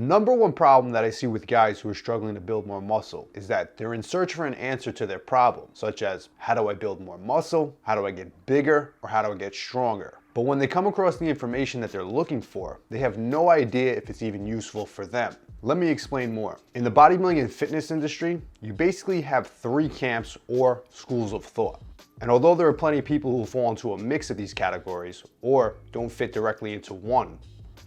number one problem that I see with guys who are struggling to build more muscle is that they're in search for an answer to their problem, such as, how do I build more muscle? How do I get bigger? Or how do I get stronger? But when they come across the information that they're looking for, they have no idea if it's even useful for them. Let me explain more. In the bodybuilding and fitness industry, you basically have three camps or schools of thought. And although there are plenty of people who fall into a mix of these categories or don't fit directly into one,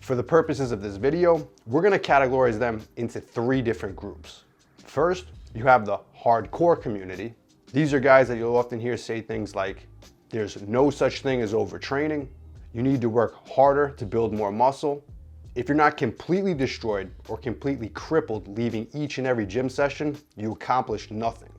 for the purposes of this video, we're gonna categorize them into three different groups. First, you have the hardcore community. These are guys that you'll often hear say things like, there's no such thing as overtraining. You need to work harder to build more muscle. If you're not completely destroyed or completely crippled leaving each and every gym session, you accomplish nothing.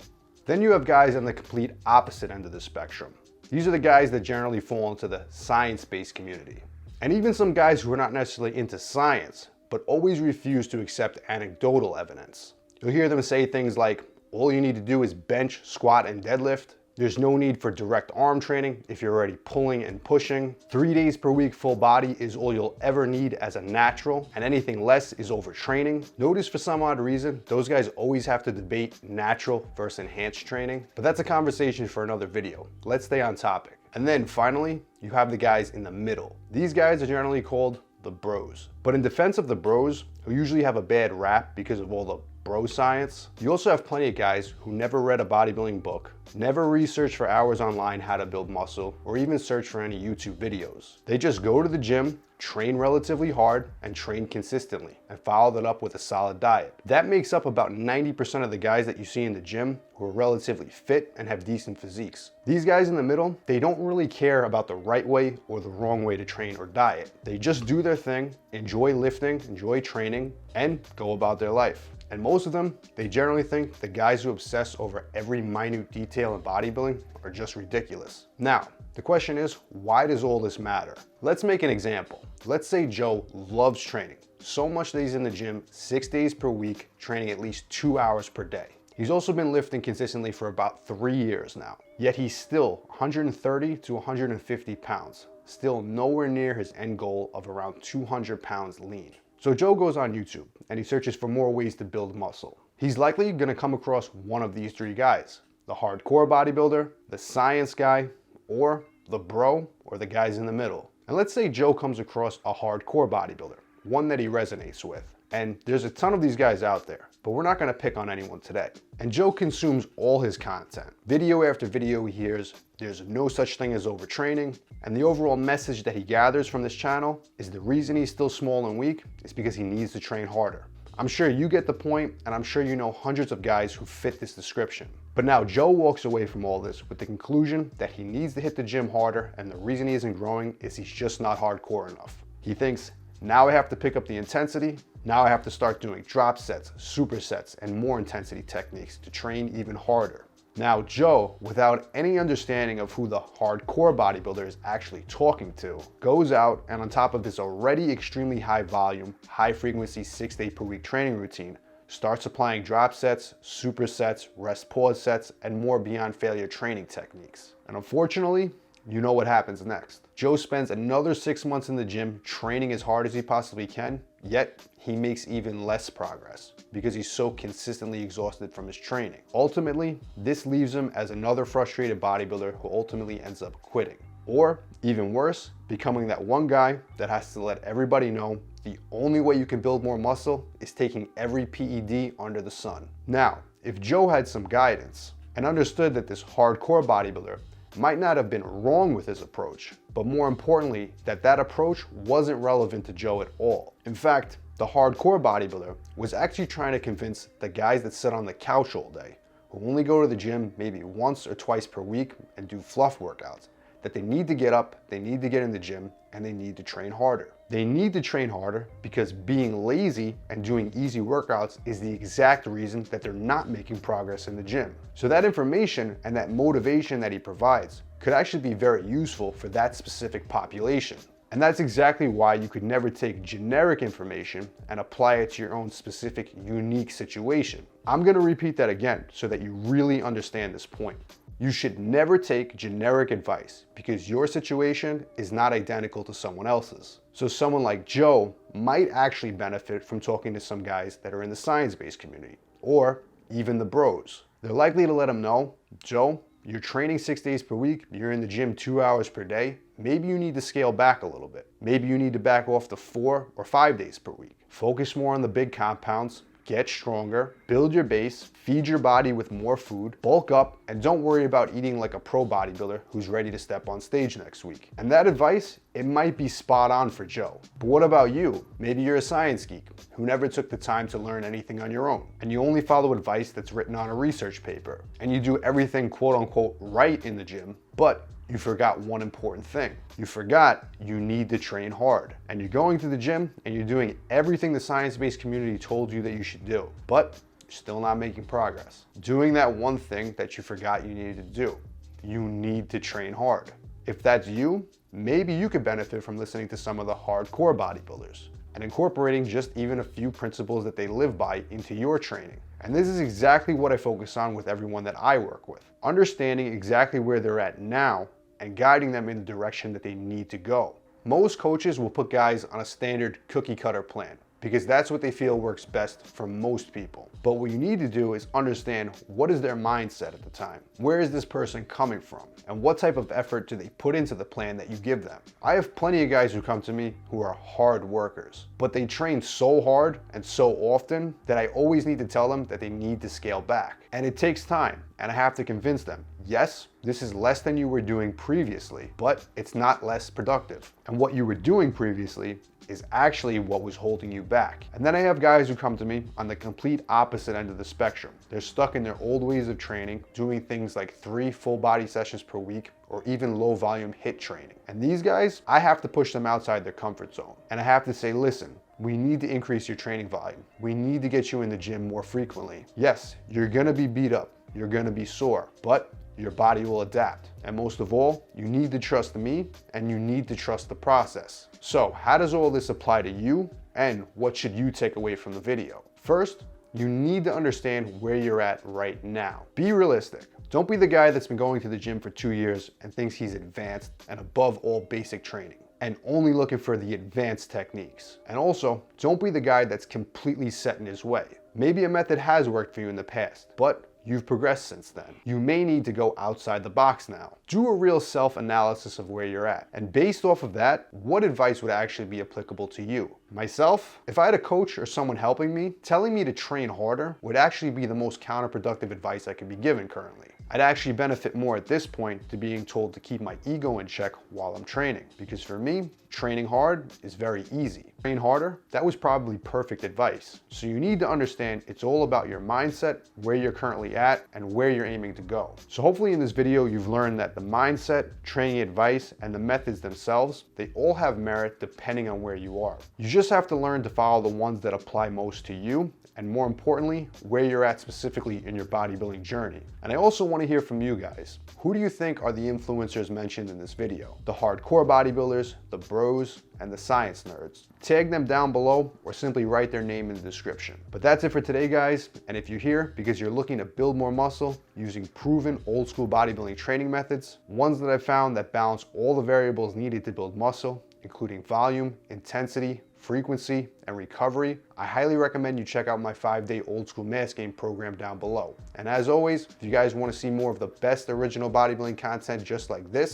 Then you have guys on the complete opposite end of the spectrum. These are the guys that generally fall into the science-based community. And even some guys who are not necessarily into science, but always refuse to accept anecdotal evidence. You'll hear them say things like, all you need to do is bench, squat, and deadlift. There's no need for direct arm training if you're already pulling and pushing. 3 days per week full body is all you'll ever need as a natural, and anything less is overtraining. Notice for some odd reason, those guys always have to debate natural versus enhanced training, but that's a conversation for another video. Let's stay on topic. And then finally, you have the guys in the middle. These guys are generally called the bros. But in defense of the bros, who usually have a bad rap because of all the bro science, you also have plenty of guys who never read a bodybuilding book, never researched for hours online how to build muscle, or even search for any YouTube videos. They just go to the gym, train relatively hard, and train consistently, and follow that up with a solid diet. That makes up about 90% of the guys that you see in the gym who are relatively fit and have decent physiques. These guys in the middle, they don't really care about the right way or the wrong way to train or diet. They just do their thing, enjoy lifting, enjoy training, and go about their life. And most of them, they generally think the guys who obsess over every minute detail in bodybuilding are just ridiculous. Now, the question is, why does all this matter? Let's make an example. Let's say Joe loves training, so much that he's in the gym 6 days per week, training at least 2 hours per day. He's also been lifting consistently for about 3 years now, yet he's still 130 to 150 pounds, still nowhere near his end goal of around 200 pounds lean. So Joe goes on YouTube and he searches for more ways to build muscle. He's likely gonna come across one of these three guys: the hardcore bodybuilder, the science guy, or the bro, or the guys in the middle. And let's say Joe comes across a hardcore bodybuilder, one that he resonates with. And there's a ton of these guys out there, but we're not gonna pick on anyone today. And Joe consumes all his content. Video after video he hears, there's no such thing as overtraining, and the overall message that he gathers from this channel is the reason he's still small and weak is because he needs to train harder. I'm sure you get the point, and I'm sure you know hundreds of guys who fit this description. But now Joe walks away from all this with the conclusion that he needs to hit the gym harder, and the reason he isn't growing is he's just not hardcore enough. He thinks, now I have to pick up the intensity, now I have to start doing drop sets, supersets, and more intensity techniques to train even harder. Now Joe, without any understanding of who the hardcore bodybuilder is actually talking to, goes out and on top of his already extremely high volume, high frequency 6 day per week training routine, starts applying drop sets, supersets, rest pause sets, and more beyond failure training techniques. And unfortunately, you know what happens next. Joe spends another 6 months in the gym training as hard as he possibly can, yet he makes even less progress because he's so consistently exhausted from his training. Ultimately, this leaves him as another frustrated bodybuilder who ultimately ends up quitting. Or, even worse, becoming that one guy that has to let everybody know the only way you can build more muscle is taking every PED under the sun. Now, if Joe had some guidance and understood that this hardcore bodybuilder might not have been wrong with his approach, but more importantly, that approach wasn't relevant to Joe at all. In fact, the hardcore bodybuilder was actually trying to convince the guys that sit on the couch all day, who only go to the gym maybe once or twice per week and do fluff workouts, that they need to get up, they need to get in the gym, and they need to train harder. They need to train harder because being lazy and doing easy workouts is the exact reason that they're not making progress in the gym. So that information and that motivation that he provides could actually be very useful for that specific population. And that's exactly why you could never take generic information and apply it to your own specific, unique situation. I'm gonna repeat that again so that you really understand this point. You should never take generic advice because your situation is not identical to someone else's. So someone like Joe might actually benefit from talking to some guys that are in the science-based community, or even the bros. They're likely to let them know, Joe, you're training 6 days per week, you're in the gym 2 hours per day, maybe you need to scale back a little bit. Maybe you need to back off to 4 or 5 days per week. Focus more on the big compounds, get stronger, build your base, feed your body with more food, bulk up, and don't worry about eating like a pro bodybuilder who's ready to step on stage next week. And that advice, it might be spot on for Joe. But what about you? Maybe you're a science geek who never took the time to learn anything on your own, and you only follow advice that's written on a research paper, and you do everything quote unquote right in the gym, but you forgot one important thing. You forgot you need to train hard. And you're going to the gym and you're doing everything the science-based community told you that you should do, but you're still not making progress. Doing that one thing that you forgot you needed to do. You need to train hard. If that's you, maybe you could benefit from listening to some of the hardcore bodybuilders and incorporating just even a few principles that they live by into your training. And this is exactly what I focus on with everyone that I work with. Understanding exactly where they're at now and guiding them in the direction that they need to go. Most coaches will put guys on a standard cookie cutter plan because that's what they feel works best for most people. But what you need to do is understand what is their mindset at the time. Where is this person coming from? And what type of effort do they put into the plan that you give them? I have plenty of guys who come to me who are hard workers, but they train so hard and so often that I always need to tell them that they need to scale back. And it takes time, and I have to convince them, yes, this is less than you were doing previously, but it's not less productive. And what you were doing previously is actually what was holding you back. And then I have guys who come to me on the complete opposite end of the spectrum. They're stuck in their old ways of training, doing things like 3 full body sessions per week, or even low volume HIIT training. And these guys, I have to push them outside their comfort zone. And I have to say, listen, we need to increase your training volume. We need to get you in the gym more frequently. Yes, you're gonna be beat up, you're gonna be sore, but your body will adapt. And most of all, you need to trust me and you need to trust the process. So how does all this apply to you, and what should you take away from the video? First, you need to understand where you're at right now. Be realistic. Don't be the guy that's been going to the gym for 2 years and thinks he's advanced and above all basic training, and only looking for the advanced techniques. And also, don't be the guy that's completely set in his way. Maybe a method has worked for you in the past, but you've progressed since then. You may need to go outside the box now. Do a real self-analysis of where you're at. And based off of that, what advice would actually be applicable to you? Myself, if I had a coach or someone helping me, telling me to train harder would actually be the most counterproductive advice I could be given currently. I'd actually benefit more at this point to being told to keep my ego in check while I'm training. Because for me, training hard is very easy. Train harder, that was probably perfect advice. So you need to understand it's all about your mindset, where you're currently at, and where you're aiming to go. So hopefully in this video, you've learned that the mindset, training advice, and the methods themselves, they all have merit depending on where you are. You just have to learn to follow the ones that apply most to you, and more importantly, where you're at specifically in your bodybuilding journey. And I also want to hear from you guys. Who do you think are the influencers mentioned in this video? The hardcore bodybuilders, the bros, and the science nerds. Tag them down below or simply write their name in the description. But that's it for today, guys. And if you're here because you're looking to build more muscle using proven old school bodybuilding training methods, ones that I've found that balance all the variables needed to build muscle, including volume, intensity, frequency, and recovery, I highly recommend you check out my 5-day old school mass game program down below. And as always, if you guys want to see more of the best original bodybuilding content just like this,